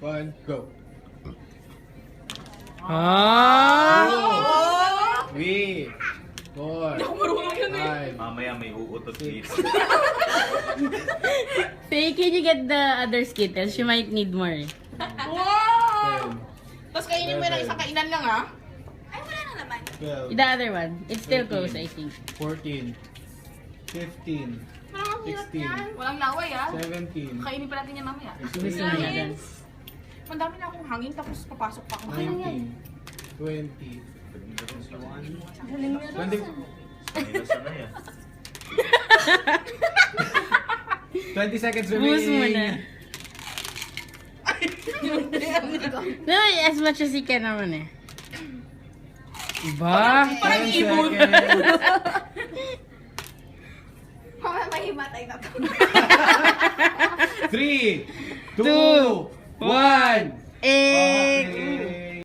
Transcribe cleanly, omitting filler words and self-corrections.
1, go. Ah! 3, 4, Marunong yun eh. 5, Mamaya may uutot dito. Faye, can you get the other Skittles? She might need more. Wow! 10, Tapos kainin mo ng isang kainan lang ah. Ay, wala na naman. 12, The other one. It's still close, I think. 14, 15, Parang ang hirap 16, yan. Walang laway ah. 17, Kainin pa natin yan mamaya. Gusto mo na yan. Madami na akong hangin tapos papasok pa ako. 19, 20, 20, Sanay ah. 20 seconds Boost mo remaining. na. No, as much as you can naman eh. Ba? Parang 10 ibon. seconds. Mamaya mahimatay na to. 3, 2, Two, 1.